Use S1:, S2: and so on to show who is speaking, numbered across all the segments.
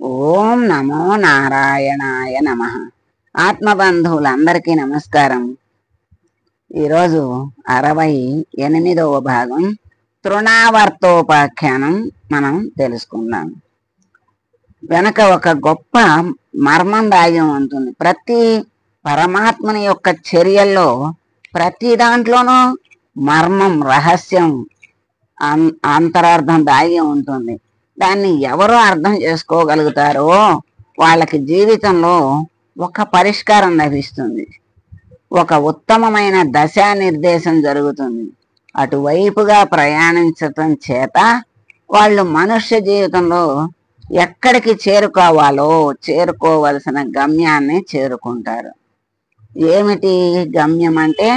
S1: ఓం నమో నారాయణాయ నమః. ఆత్మబంధువులందరికీ నమస్కారం. ఈరోజు 68వ భాగం తృణావర్తోపాఖ్యానం మనం తెలుసుకుందాం. వెనక ఒక గొప్ప మర్మం దాగి ఉంటుంది. ప్రతి పరమాత్మని యొక్క చర్యల్లో ప్రతి దాంట్లోనూ మర్మం, రహస్యం, అంతరార్థం దాగి ఉంటుంది. దాన్ని ఎవరు అర్థం చేసుకోగలుగుతారో వాళ్ళకి జీవితంలో ఒక పరిష్కారం లభిస్తుంది, ఒక ఉత్తమమైన దశా నిర్దేశం జరుగుతుంది. అటువైపుగా ప్రయాణించటం చేత వాళ్ళు మనుష్య జీవితంలో ఎక్కడికి చేరుకోవాలో చేరుకోవలసిన గమ్యాన్ని చేరుకుంటారు. ఏమిటి గమ్యం అంటే,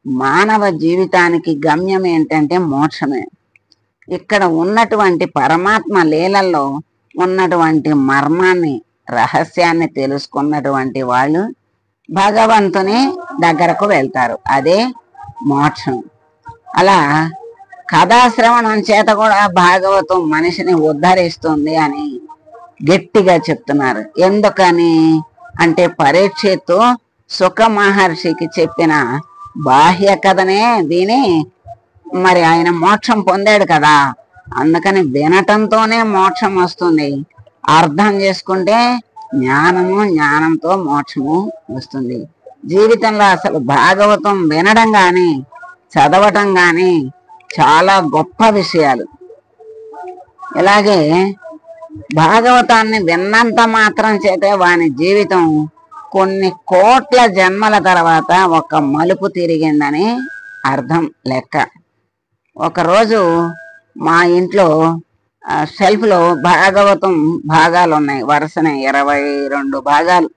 S1: మానవ జీవితానికి గమ్యం ఏంటంటే మోక్షమే. ఇక్కడ ఉన్నటువంటి పరమాత్మ లీలల్లో ఉన్నటువంటి మర్మాన్ని, రహస్యాన్ని తెలుసుకున్నటువంటి వాళ్ళు భగవంతుని దగ్గరకు వెళ్తారు. అదే మోక్షం. అలా కథాశ్రవణం చేత కూడా భాగవతం మనిషిని ఉద్ధరిస్తుంది అని గట్టిగా చెప్తున్నారు. ఎందుకని అంటే, పరీక్షిత్తు సుఖ మహర్షికి చెప్పిన బాహ్య కథనే దీని మరి ఆయన మోక్షం పొందాడు కదా, అందుకని వినటంతోనే మోక్షం వస్తుంది. అర్థం చేసుకుంటే జ్ఞానము, జ్ఞానంతో మోక్షము వస్తుంది. జీవితంలో అసలు భాగవతం వినడం కానీ చదవటం కానీ చాలా గొప్ప విషయాలు. ఇలాగే భాగవతాన్ని విన్నంత మాత్రం చేతే వాని జీవితం కొన్ని కోట్ల జన్మల తర్వాత ఒక మలుపు తిరిగిందని అర్థం లెక్క. ఒకరోజు మా ఇంట్లో షెల్ఫ్లో భాగవతం భాగాలు ఉన్నాయి, వరుసనే 22 భాగాలు.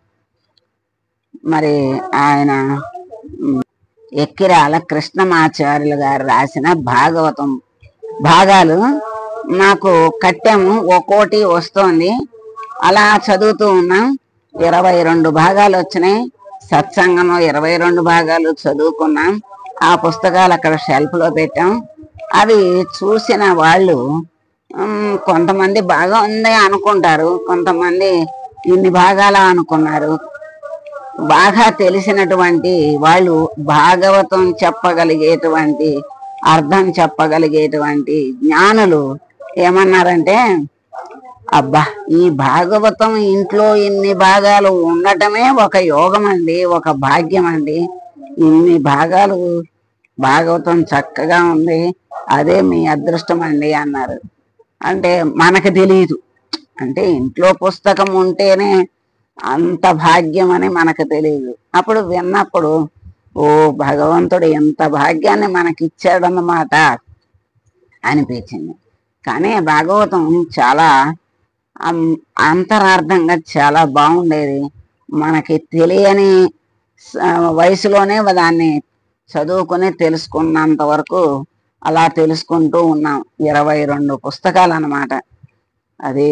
S1: మరి ఆయన ఎక్కిరాల కృష్ణమాచార్యులు గారు రాసిన భాగవతం భాగాలు నాకు కట్టాము, ఒక్కోటి వస్తోంది. అలా చదువుతూ ఉన్నాం. 22 భాగాలు వచ్చినాయి. సత్సంగంలో 22 భాగాలు చదువుకున్నాం. ఆ పుస్తకాలు అక్కడ షెల్ఫ్లో పెట్టాం. అవి చూసిన వాళ్ళు కొంతమంది బాగా ఉంది అనుకుంటారు, కొంతమంది ఇన్ని భాగాలు అనుకున్నారు. బాగా తెలిసినటువంటి వాళ్ళు, భాగవతం చెప్పగలిగేటువంటి, అర్థం చెప్పగలిగేటువంటి జ్ఞానులు ఏమన్నారంటే, అబ్బా, ఈ భాగవతం ఇంట్లో ఇన్ని భాగాలు ఉండటమే ఒక యోగం అండి, ఒక భాగ్యం అండి. ఇన్ని భాగాలు భాగవతం చక్కగా ఉంది, అదే మీ అదృష్టం అండి అన్నారు. అంటే మనకు తెలియదు, అంటే ఇంట్లో పుస్తకం ఉంటేనే అంత భాగ్యం అని మనకు తెలియదు. అప్పుడు విన్నప్పుడు, ఓ భగవంతుడు ఎంత భాగ్యాన్ని మనకిచ్చాడన్నమాట అనిపించింది. కానీ భాగవతం చాలా అంతరార్థంగా చాలా బాగుండేది. మనకి తెలియని వయసులోనే దాన్ని చదువుకుని తెలుసుకున్నంత వరకు అలా తెలుసుకుంటూ ఉన్నాం. 22 పుస్తకాలు అన్నమాట. అది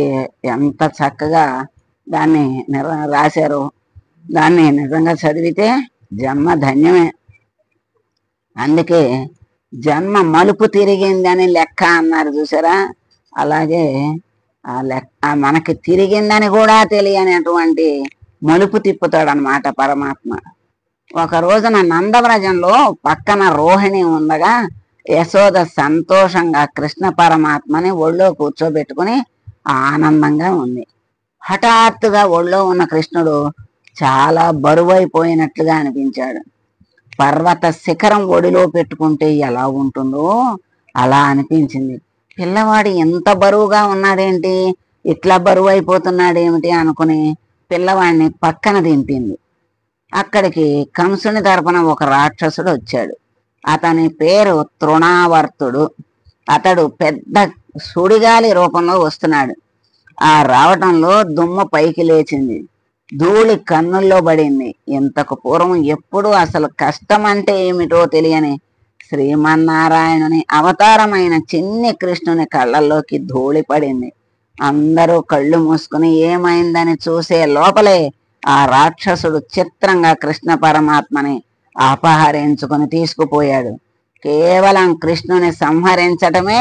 S1: ఎంత చక్కగా దాన్ని రాశారు. దాన్ని నిజంగా చదివితే జన్మ ధన్యమే. అందుకే జన్మ మలుపు తిరిగిందని లెక్క అన్నారు చూసారా. అలాగే ఆ లెక్క మనకి తిరిగిందని కూడా తెలియనటువంటి మలుపు తిప్పుతాడనమాట పరమాత్మ. ఒక రోజున నందవ్రజంలో పక్కన రోహిణి ఉండగా యశోద సంతోషంగా కృష్ణ పరమాత్మని ఒళ్ళో కూర్చోబెట్టుకుని ఆనందంగా ఉంది. హఠాత్తుగా ఒళ్ళో ఉన్న కృష్ణుడు చాలా బరువైపోయినట్లుగా అనిపించాడు. పర్వత శిఖరం ఒడిలో పెట్టుకుంటే ఎలా ఉంటుందో అలా అనిపించింది. పిల్లవాడు ఎంత బరువుగా ఉన్నాడేంటి, ఇట్లా బరువు అయిపోతున్నాడేమిటి అనుకుని పిల్లవాడిని పక్కన దింపింది. అక్కడికి కంసుని తరపున ఒక రాక్షసుడు వచ్చాడు. అతని పేరు తృణావర్తుడు. అతడు పెద్ద సుడిగాలి రూపంలో వస్తున్నాడు. ఆ రావటంలో దుమ్ము పైకి లేచింది, ధూళి కన్నుల్లో పడింది. ఇంతకు పూర్వం ఎప్పుడు అసలు కష్టం అంటే ఏమిటో తెలియని శ్రీమన్నారాయణుని అవతారమైన చిన్ని కృష్ణుని కళ్ళల్లోకి ధూళి పడింది. అందరూ కళ్ళు మూసుకుని ఏమైందని చూసే లోపలే ఆ రాక్షసుడు చిత్రంగా కృష్ణ పరమాత్మని అపహరించుకుని తీసుకుపోయాడు. కేవలం కృష్ణుని సంహరించటమే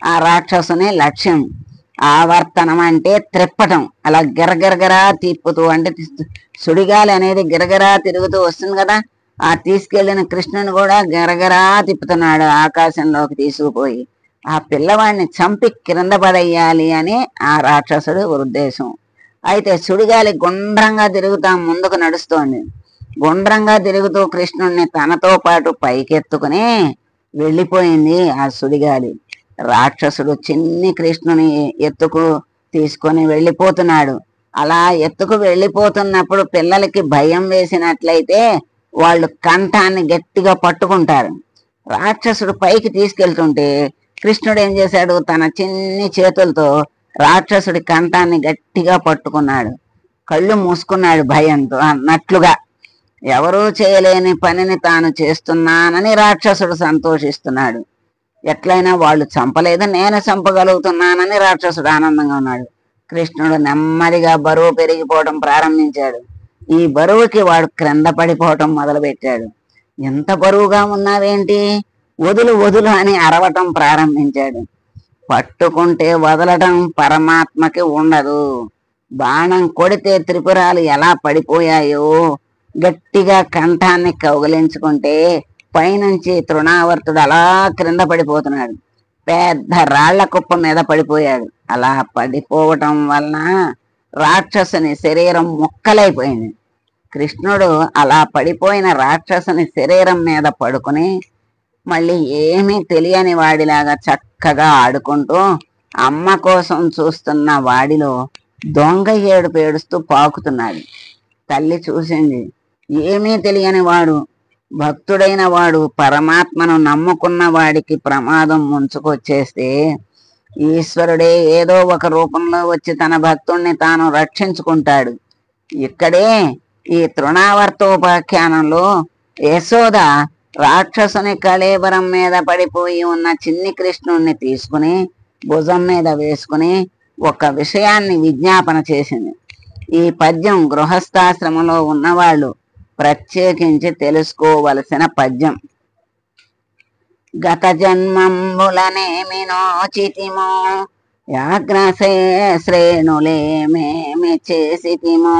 S1: ఆ రాక్షసుని లక్ష్యం. ఆవర్తనం అంటే త్రిప్పటం, అలా గిరగిరగిరా తిప్పుతూ, అంటే సుడిగాలి అనేది గిరగిరా తిరుగుతూ వస్తుంది కదా, ఆ తీసుకెళ్లిన కృష్ణుని కూడా గిరగిరా తిప్పుతున్నాడు ఆకాశంలోకి తీసుకుపోయి. ఆ పిల్లవాడిని చంపి క్రింద పడేయాలి అని ఆ రాక్షసుడు ఉద్దేశం. అయితే సుడిగాలి గుండ్రంగా తిరుగుతా ముందుకు నడుస్తోంది. గుండ్రంగా తిరుగుతూ కృష్ణుణ్ణి తనతో పాటు పైకెత్తుకుని వెళ్ళిపోయింది ఆ సుడిగాలి. రాక్షసుడు చిన్ని కృష్ణుని ఎత్తుకు తీసుకొని వెళ్ళిపోతున్నాడు. అలా ఎత్తుకు వెళ్ళిపోతున్నప్పుడు పిల్లలకి భయం వేసినట్లయితే వాళ్ళు కంఠాన్ని గట్టిగా పట్టుకుంటారు. రాక్షసుడు పైకి తీసుకెళ్తుంటే కృష్ణుడు ఏం చేశాడు, తన చిన్ని చేతులతో రాక్షసుడి కంఠాన్ని గట్టిగా పట్టుకున్నాడు. కళ్ళు మూసుకున్నాడు భయంతో అన్నట్లుగా. ఎవరూ చేయలేని పనిని తాను చేస్తున్నానని రాక్షసుడు సంతోషిస్తున్నాడు. ఎట్లయినా వాళ్ళు చంపలేదు, నేను చంపగలుగుతున్నానని రాక్షసుడు ఆనందంగా ఉన్నాడు. కృష్ణుడు నెమ్మదిగా బరువు పెరిగిపోవటం ప్రారంభించాడు. ఈ బరువుకి వాడు క్రింద పడిపోవటం మొదలుపెట్టాడు. ఎంత బరువుగా ఉన్నావేంటి, వదులు వదులు అని అరవటం ప్రారంభించాడు. పట్టుకుంటే వదలటం పరమాత్మకి ఉండదు. బాణం కొడితే త్రిపురాలు ఎలా పడిపోయాయో గట్టిగా కంఠాన్ని కౌగిలించుకుంటే పైనుంచి తృణావర్తుడు అలా క్రింద పడిపోతున్నాడు. పెద్ద రాళ్ల కుప్ప మీద పడిపోయాడు. అలా పడిపోవటం వలన రాక్షసుని శరీరం ముక్కలైపోయింది. కృష్ణుడు అలా పడిపోయిన రాక్షసుని శరీరం మీద పడుకుని మళ్ళీ ఏమీ తెలియని వాడిలాగా చక్కగా ఆడుకుంటూ అమ్మ కోసం చూస్తున్న వాడిలో దొంగ ఏడుపు ఏడుస్తూ పాకుతున్నాడు. తల్లి చూసింది. ఏమీ తెలియని వాడు, భక్తుడైన వాడు, పరమాత్మను నమ్ముకున్న వాడికి ప్రమాదం ముంచుకొచ్చేస్తే ఈశ్వరుడే ఏదో ఒక రూపంలో వచ్చి తన భక్తుణ్ణి తాను రక్షించుకుంటాడు. ఇక్కడే ఈ తృణావర్తోపాఖ్యానంలో యశోద రాక్షసుని కళేబరం మీద పడిపోయి ఉన్న చిన్ని కృష్ణుణ్ణి తీసుకుని భుజం మీద వేసుకుని ఒక విషయాన్ని విజ్ఞాపన చేసింది. ఈ పద్యం గృహస్థాశ్రమంలో ఉన్నవాళ్ళు ప్రత్యేకించి తెలుసుకోవలసిన పద్యం. గత జన్మంబులనేమి నోచితిమో, యాగ్రశ్రేణులేమేమి చేసితిమో,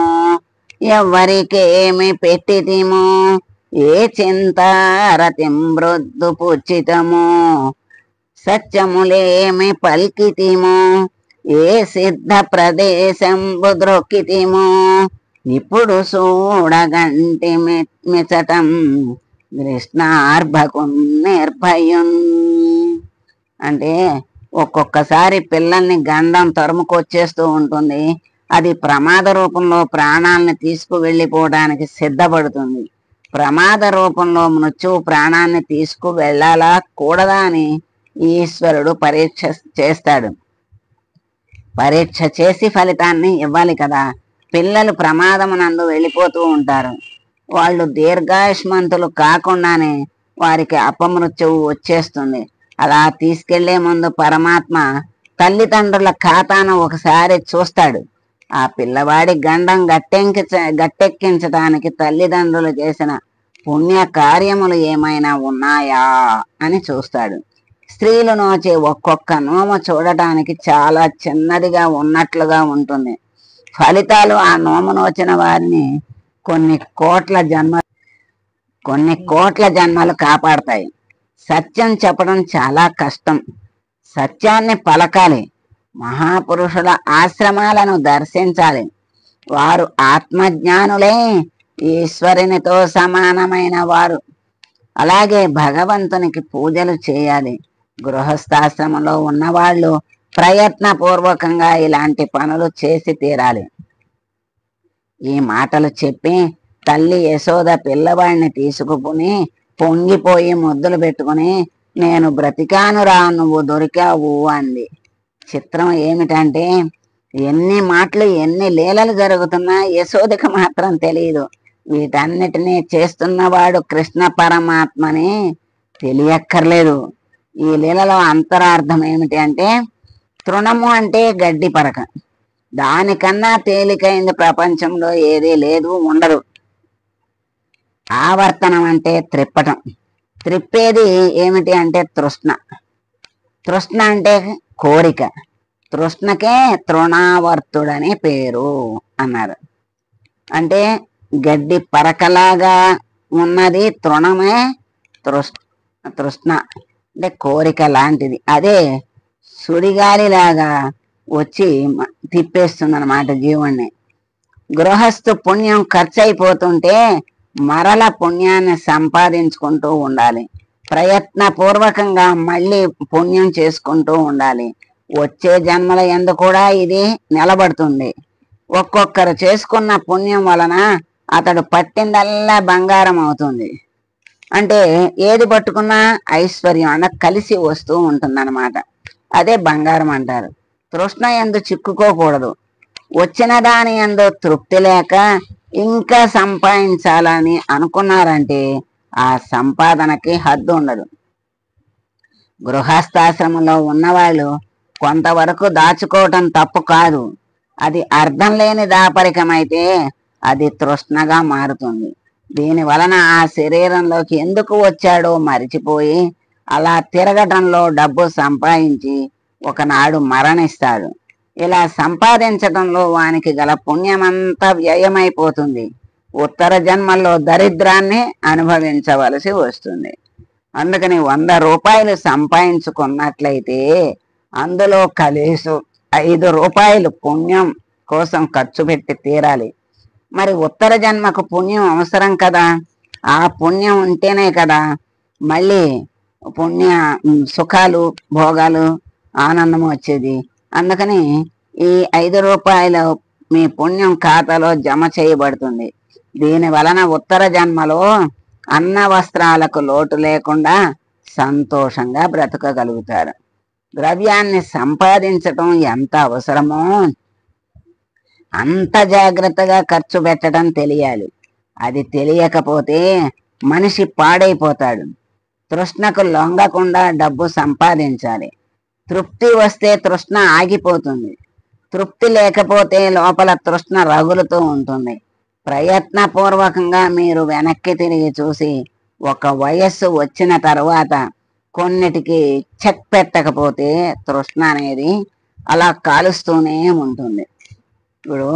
S1: ఎవరికేమి పెట్టితిమో, ఏ చింతారతిం మృద్దు పుచ్చితమో, సత్యములేమి పల్కితిమో, ఏ సిద్ధ ప్రదేశంబు ద్రొక్కితిమో, ఇప్పుడు చూడగంటి మిచటం కృష్ణార్భకు నిర్భయున్. అంటే ఒక్కొక్కసారి పిల్లల్ని గండం తరుముకొచ్చేస్తూ ఉంటుంది. అది ప్రమాద రూపంలో ప్రాణాలను తీసుకువెళ్ళిపోవడానికి సిద్ధపడుతుంది. ప్రమాద రూపంలో మృత్యువు ప్రాణాన్ని తీసుకు వెళ్ళాలా కూడదా అని ఈశ్వరుడు పరీక్ష చేస్తాడు. పరీక్ష చేసి ఫలితాన్ని ఇవ్వాలి కదా. పిల్లలు ప్రమాదమునందు వెళ్ళిపోతూ ఉంటారు. వాళ్ళు దీర్ఘాయుష్మంతులు కాకుండానే వారికి అపమృత్యువు వచ్చేస్తుంది. అలా తీసుకెళ్లే ముందు పరమాత్మ తల్లిదండ్రుల ఖాతాను ఒకసారి చూస్తాడు. ఆ పిల్లవాడి గండం గట్టెక్కించడానికి తల్లిదండ్రులు చేసిన పుణ్య కార్యములు ఏమైనా ఉన్నాయా అని చూస్తాడు. స్త్రీలు నోచే ఒక్కొక్క నోము చూడటానికి చాలా చిన్నదిగా ఉన్నట్లుగా ఉంటుంది. ఫలితాలు ఆ నోము నోచిన వారిని కొన్ని కోట్ల జన్మలు కాపాడతాయి. సత్యం చెప్పడం చాలా కష్టం. సత్యాన్ని పలకాలి. మహాపురుషుల ఆశ్రమాలను దర్శించాలి. వారు ఆత్మజ్ఞానులే, ఈశ్వరునితో సమానమైన వారు. అలాగే భగవంతునికి పూజలు చేయాలి. గృహస్థాశ్రమంలో ఉన్నవాళ్ళు ప్రయత్నపూర్వకంగా ఇలాంటి పనులు చేసి తీరాలి. ఈ మాటలు చెప్పి తల్లి యశోద పిల్లవాడిని తీసుకుని పొంగిపోయి ముద్దులు పెట్టుకుని, నేను బ్రతికానురా, నువ్వు దొరికావు అంది. చిత్రం ఏమిటంటే ఎన్ని మాటలు ఎన్ని లీలలు జరుగుతున్నా యశోదకి మాత్రం తెలియదు. వీటన్నిటినీ చేస్తున్నవాడు కృష్ణ పరమాత్మని తెలియక్కర్లేదు. ఈ లీలలో అంతరార్థం ఏమిటి అంటే, తృణము అంటే గడ్డి పరక. దానికన్నా తేలికైంది ప్రపంచంలో ఏదీ లేదు, ఉండదు. ఆవర్తనం అంటే త్రిప్పటం. త్రిప్పేది ఏమిటి అంటే తృష్ణ. తృష్ణ అంటే కోరిక. తృష్ణకే తృణావర్తుడని పేరు అన్నారు. అంటే గడ్డి పరకలాగా ఉన్నది తృణమే. తృష్ణ అంటే కోరిక లాంటిది. అదే సుడిగాలిలాగా వచ్చి తిప్పేస్తుంది అన్నమాట జీవుణ్ణి. గృహస్థు పుణ్యం ఖర్చు అయిపోతుంటే మరల పుణ్యాన్ని సంపాదించుకుంటూ ఉండాలి. ప్రయత్నపూర్వకంగా మళ్ళీ పుణ్యం చేసుకుంటూ ఉండాలి. వచ్చే జన్మల యందు కూడా ఇది నిలబడుతుంది. ఒక్కొక్కరు చేసుకున్న పుణ్యం వలన అతడు పట్టిందల్లా బంగారం అవుతుంది. అంటే ఏది పట్టుకున్నా ఐశ్వర్యం అన్న కలిసి వస్తూ ఉంటుందన్నమాట. అదే బంగారం అంటారు. తృష్ణ యందు చిక్కుకోకూడదు. వచ్చిన దాని యందు తృప్తి లేక ఇంకా సంపాదించాలని అనుకున్నారంటే ఆ సంపాదనకి హద్దు ఉండదు. గృహస్థాశ్రమంలో ఉన్నవాళ్ళు కొంతవరకు దాచుకోవటం తప్పు కాదు. అది అర్థం లేని దాపరికమైతే అది తృష్ణగా మారుతుంది. దీని వలన ఆ శరీరంలోకి ఎందుకు వచ్చాడో మరిచిపోయి అలా తిరగటంలో డబ్బు సంపాదించి ఒకనాడు మరణిస్తాడు. ఇలా సంపాదించటంలో వానికి గల పుణ్యమంతా వ్యయమైపోతుంది. ఉత్తర జన్మల్లో దరిద్రాన్ని అనుభవించవలసి వస్తుంది. అందుకని 100 రూపాయలు సంపాదించుకున్నట్లయితే అందులో కనీసం 5 రూపాయలు పుణ్యం కోసం ఖర్చు పెట్టి తీరాలి. మరి ఉత్తర జన్మకు పుణ్యం అవసరం కదా. ఆ పుణ్యం ఉంటేనే కదా మళ్ళీ పుణ్య సుఖాలు భోగాలు ఆనందం వచ్చేది. అందుకని ఈ 5 రూపాయలు మీ పుణ్యం ఖాతాలో జమ చేయబడుతుంది. దీని వలన ఉత్తర జన్మలో అన్న వస్త్రాలకు లోటు లేకుండా సంతోషంగా బ్రతకగలుగుతారు. ద్రవ్యాన్ని సంపాదించటం ఎంత అవసరమో అంత జాగ్రత్తగా ఖర్చు పెట్టడం తెలియాలి. అది తెలియకపోతే మనిషి పాడైపోతాడు. తృష్ణకు లొంగకుండా డబ్బు సంపాదించాలి. తృప్తి వస్తే తృష్ణ ఆగిపోతుంది. తృప్తి లేకపోతే లోపల తృష్ణ రగులుతూ ఉంటుంది. ప్రయత్నపూర్వకంగా మీరు వెనక్కి తిరిగి చూసి ఒక వయస్సు వచ్చిన తర్వాత కొన్నిటికి చెక్ పెట్టకపోతే తృష్ణ అనేది అలా కాలుస్తూనే ఉంటుంది. ఇప్పుడు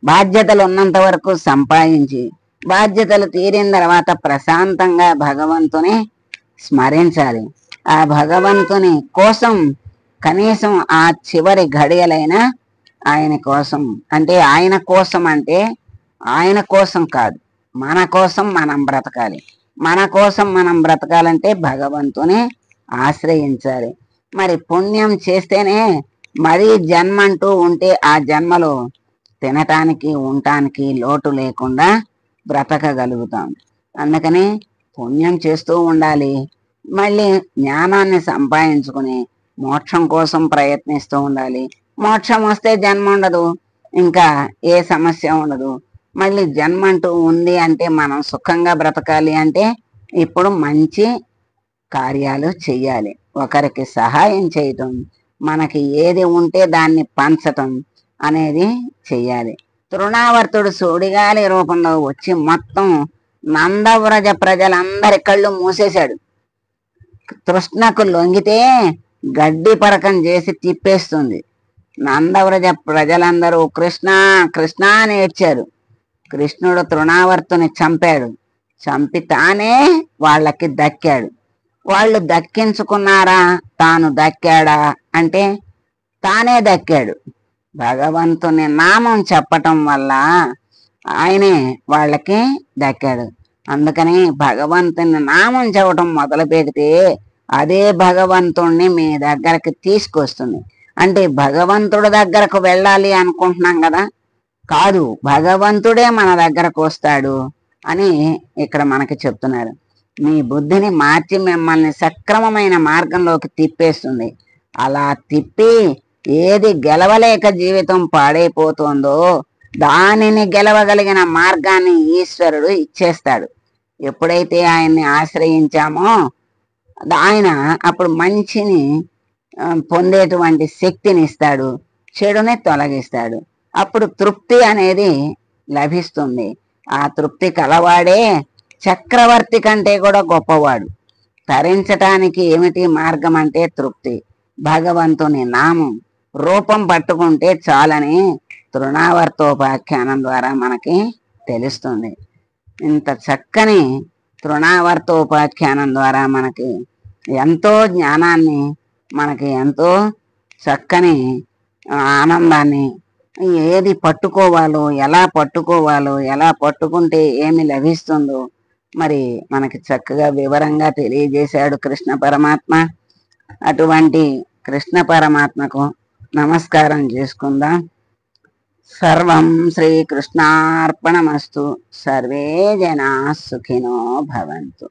S1: బాధ్యతలు ఉన్నంత వరకు సంపాదించి బాధ్యతలు తీరిన తర్వాత ప్రశాంతంగా భగవంతుని స్మరించాలి. ఆ భగవంతుని కోసం కనీసం ఆ చివరి ఘడియలైనా ఆయన కోసం, అంటే ఆయన కోసం అంటే ఆయన కోసం కాదు, మన కోసం మనం బ్రతకాలి. మన కోసం మనం బ్రతకాలంటే భగవంతుని ఆశ్రయించాలి. మరి పుణ్యం చేస్తేనే మరీ జన్మ అంటూ ఉంటే ఆ జన్మలో తినటానికి ఉండటానికి లోటు లేకుండా బ్రతకగలుగుతాం. అందుకని పుణ్యం చేస్తూ ఉండాలి. మళ్ళీ జ్ఞానాన్ని సంపాదించుకుని మోక్షం కోసం ప్రయత్నిస్తూ ఉండాలి. మోక్షం వస్తే జన్మ ఉండదు, ఇంకా ఏ సమస్య ఉండదు. మళ్ళీ జన్మ అంటూ ఉంది అంటే మనం సుఖంగా బ్రతకాలి అంటే ఇప్పుడు మంచి కార్యాలు చెయ్యాలి. ఒకరికి సహాయం చేయటం, మనకి ఏది ఉంటే దాన్ని పంచటం అనేది చెయ్యాలి. తృణావర్తుడు సుడిగాలి రూపంలో వచ్చి మొత్తం నందవ్రజ ప్రజలందరి కళ్ళు మూసేశాడు. తృష్ణకు లొంగితే గడ్డి పరకం చేసి తిప్పేస్తుంది. నందవ్రజ ప్రజలందరూ కృష్ణ కృష్ణ అని ఏడ్చారు. కృష్ణుడు తృణావర్తుని చంపాడు. చంపి తానే వాళ్ళకి దక్కాడు. వాళ్ళు దక్కించుకున్నారా, తాను దక్కాడా అంటే తానే దక్కాడు. భగవంతుని నామం చెప్పటం వల్ల ఆయనే వాళ్ళకి దక్కాడు. అందుకని భగవంతుని నామం చెప్పటం మొదలు పెడితే అదే భగవంతుణ్ణి మీ దగ్గరకు తీసుకొస్తుంది. అంటే భగవంతుడి దగ్గరకు వెళ్ళాలి అనుకుంటున్నాం కదా, కాదు, భగవంతుడే మన దగ్గరకు వస్తాడు అని ఇక్కడ మనకి చెప్తున్నారు. మీ బుద్ధిని మార్చి మిమ్మల్ని సక్రమమైన మార్గంలోకి తిప్పేస్తుంది. అలా తిప్పి ఏది గెలవలేక జీవితం పాడైపోతుందో దానిని గెలవగలిగిన మార్గాన్ని ఈశ్వరుడు ఇచ్చేస్తాడు. ఎప్పుడైతే ఆయన్ని ఆశ్రయించామో ఆయన అప్పుడు మంచిని పొందేటువంటి శక్తిని ఇస్తాడు, చెడుని తొలగిస్తాడు. అప్పుడు తృప్తి అనేది లభిస్తుంది. ఆ తృప్తి కలవాడే చక్రవర్తి కంటే కూడా గొప్పవాడు. తరించటానికి ఏమిటి మార్గం అంటే తృప్తి, భగవంతుని నామం. రూపం పట్టుకుంటే చాలని తృణావర్తోపాఖ్యానం ద్వారా మనకి తెలుస్తుంది. ఇంత చక్కని తృణావర్తోపాఖ్యానం ద్వారా మనకి ఎంతో జ్ఞానాన్ని, మనకి ఎంతో చక్కని ఆనందాన్ని, ఏది పట్టుకోవాలో, ఎలా పట్టుకుంటే ఏమి లభిస్తుందో మరి మనకి చక్కగా వివరంగా తెలియజేశాడు కృష్ణ పరమాత్మ. అటువంటి కృష్ణ పరమాత్మకు నమస్కారం చేసుకుందాం. సర్వం శ్రీకృష్ణార్పణమస్తు. సర్వే జనా సుఖినో భవంతు.